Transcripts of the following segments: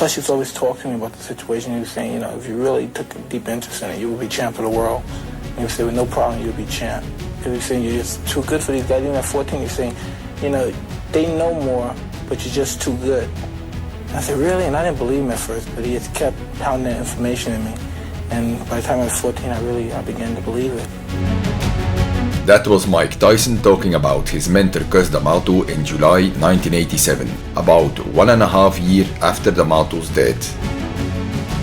Cus used to always talk to me about the situation. He was saying, you know, if you really took a deep interest in it, you would be champ of the world. And he would say, with no problem, you would be champ. He was saying, you're just too good for these guys. Even at 14, he's saying, you know, they know more, but you're just too good. And I said, really? And I didn't believe him at first, but he just kept pounding that information in me. And by the time I was 14, I began to believe it. That was Mike Tyson talking about his mentor Cus D'Amato in July 1987, about 1.5 years after D'Amato's death.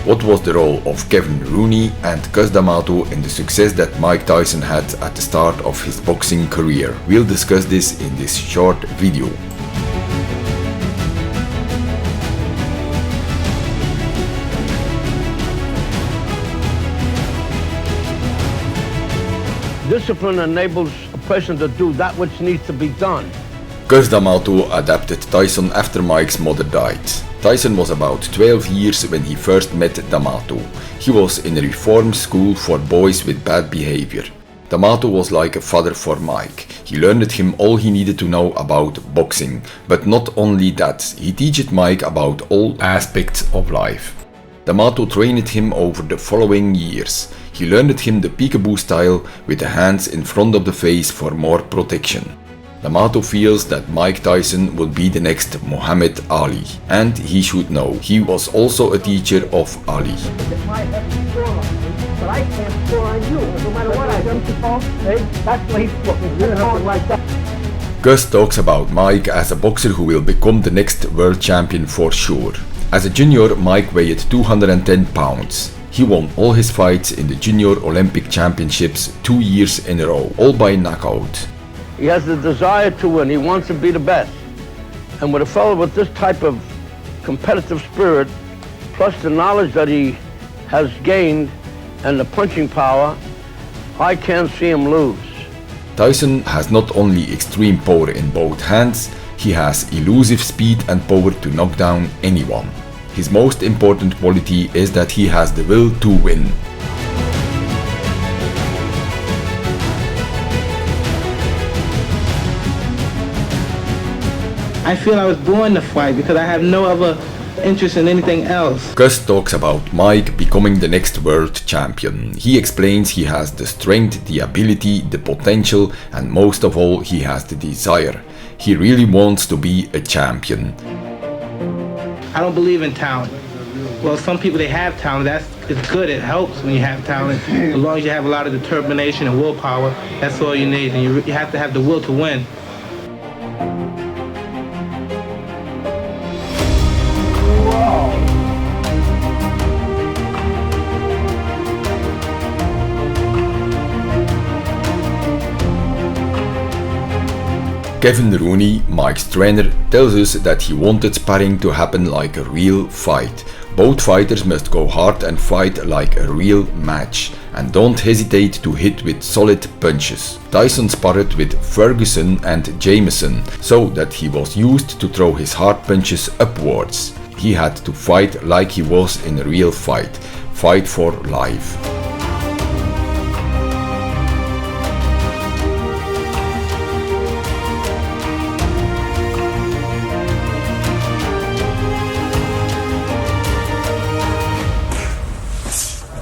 What was the role of Kevin Rooney and Cus D'Amato in the success that Mike Tyson had at the start of his boxing career? We'll discuss this in this short video. Discipline enables a person to do that which needs to be done. Cus D'Amato adopted Tyson after Mike's mother died. Tyson was about 12 years when he first met D'Amato. He was in a reform school for boys with bad behavior. D'Amato was like a father for Mike. He learned him all he needed to know about boxing. But not only that, he taught Mike about all aspects of life. D'Amato trained him over the following years. He learned him the PEEKABOO style with the hands in front of the face for more protection. D'Amato feels that Mike Tyson will be the next Muhammad Ali, and he should know. He was also a teacher of Ali. Cus talks about Mike as a boxer who will become the next world champion for sure. As a junior, Mike weighed 210 pounds. He won all his fights in the Junior Olympic Championships 2 years in a row, all by knockout. He has the desire to win. He wants to be the best. And with a fellow with this type of competitive spirit, plus the knowledge that he has gained and the punching power, I can't see him lose. Tyson has not only extreme power in both hands, he has elusive speed and power to knock down anyone. His most important quality is that he has the will to win. I feel I was born to fight because I have no other interest in anything else. Cus talks about Mike becoming the next world champion. He explains he has the strength, the ability, the potential, and most of all, he has the desire. He really wants to be a champion. I don't believe in talent. Well, some people, they have talent. It's good. It helps when you have talent. As long as you have a lot of determination and willpower, that's all you need. And you have to have the will to win. Kevin Rooney, Mike's trainer, tells us that he wanted sparring to happen like a real fight. Both fighters must go hard and fight like a real match, and don't hesitate to hit with solid punches. Tyson sparred with Ferguson and Jameson, so that he was used to throw his hard punches upwards. He had to fight like he was in a real fight. Fight for life.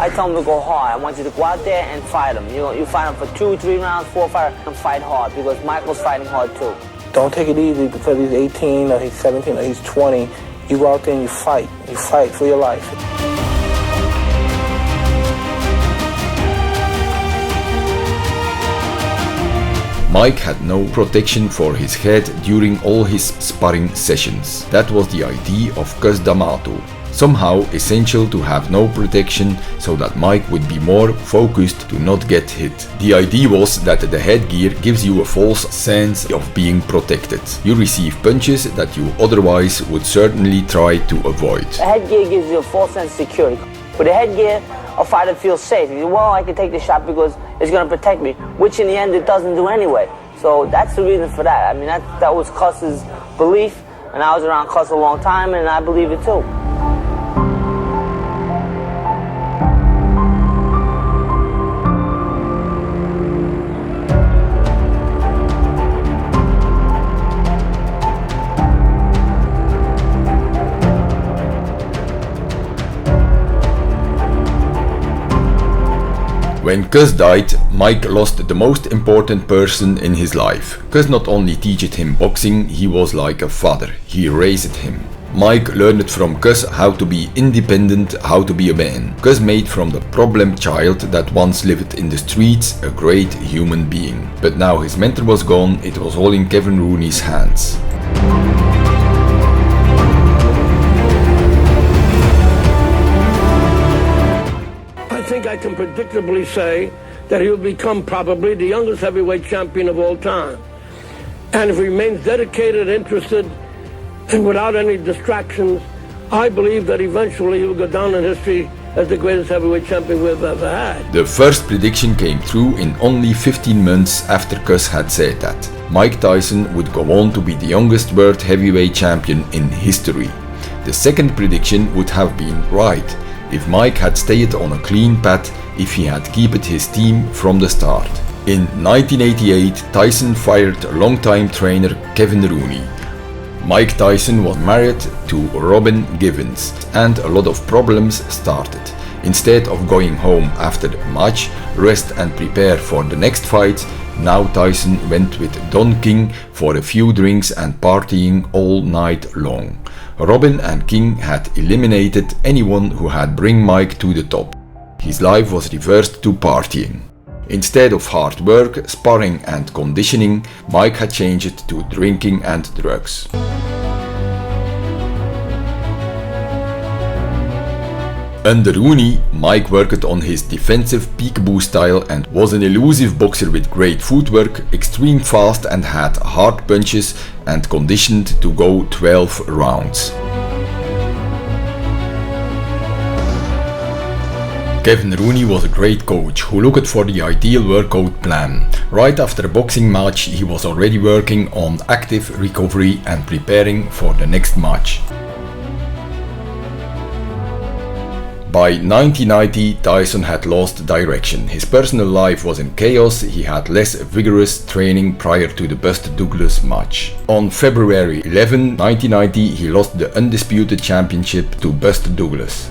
I tell him to go hard. I want you to go out there and fight him. You fight him for 2, 3 rounds, 4, 5, and fight hard because Michael's fighting hard too. Don't take it easy because he's 18 or he's 17 or he's 20. You go out there and you fight. You fight for your life. Mike had no protection for his head during all his sparring sessions. That was the idea of Cus D'Amato. Somehow essential to have no protection so that Mike would be more focused to not get hit. The idea was that the headgear gives you a false sense of being protected. You receive punches that you otherwise would certainly try to avoid. The headgear gives you a false sense of security. With the headgear, a fighter feels safe. Well, I can take the shot because it's going to protect me, which in the end it doesn't do anyway. So that's the reason for that. I mean, that was Cus's belief, and I was around Cus a long time, and I believe it too. When Cus died, Mike lost the most important person in his life. Cus not only taught him boxing, he was like a father. He raised him. Mike learned from Cus how to be independent, how to be a man. Cus made from the problem child that once lived in the streets a great human being. But now his mentor was gone, it was all in Kevin Rooney's hands. I think I can predictably say that he will become probably the youngest heavyweight champion of all time. And if he remains dedicated, interested, and without any distractions, I believe that eventually he will go down in history as the greatest heavyweight champion we've ever had. The first prediction came true in only 15 months after Cus had said that. Mike Tyson would go on to be the youngest world heavyweight champion in history. The second prediction would have been right, if Mike had stayed on a clean path, if he had kept his team from the start. In 1988, Tyson fired longtime trainer Kevin Rooney. Mike Tyson was married to Robin Givens, and a lot of problems started. Instead of going home after the match, rest and prepare for the next fight, now Tyson went with Don King for a few drinks and partying all night long. Robin and King had eliminated anyone who had bring Mike to the top. His life was reversed to partying. Instead of hard work, sparring and conditioning, Mike had changed to drinking and drugs. Under Rooney, Mike worked on his defensive peekaboo style and was an elusive boxer with great footwork, extreme fast and had hard punches and conditioned to go 12 rounds. Kevin Rooney was a great coach who looked for the ideal workout plan. Right after a boxing match, he was already working on active recovery and preparing for the next match. By 1990, Tyson had lost direction. His personal life was in chaos, he had less vigorous training prior to the Buster Douglas match. On February 11, 1990, he lost the undisputed championship to Buster Douglas.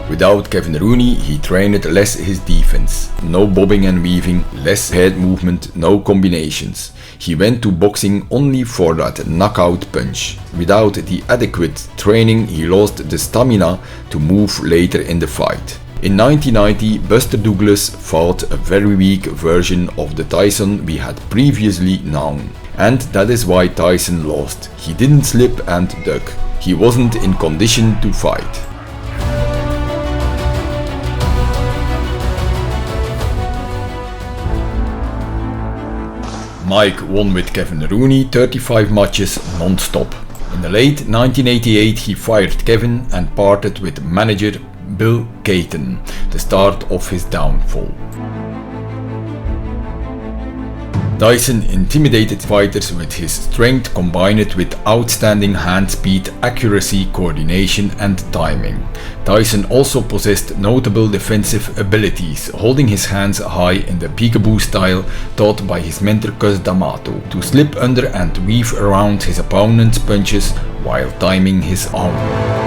Without Kevin Rooney, he trained less his defense. No bobbing and weaving, less head movement, no combinations. He went to boxing only for that knockout punch. Without the adequate training, he lost the stamina to move later in the fight. In 1990, Buster Douglas fought a very weak version of the Tyson we had previously known. And that is why Tyson lost. He didn't slip and duck. He wasn't in condition to fight. Mike won with Kevin Rooney 35 matches non-stop. In the late 1988 he fired Kevin and parted with manager Bill CAYTON, the start of his downfall. Tyson intimidated fighters with his strength combined with outstanding hand speed, accuracy, coordination and timing. Tyson also possessed notable defensive abilities, holding his hands high in the peekaboo style taught by his mentor Cus D'Amato, to slip under and weave around his opponent's punches while timing his own.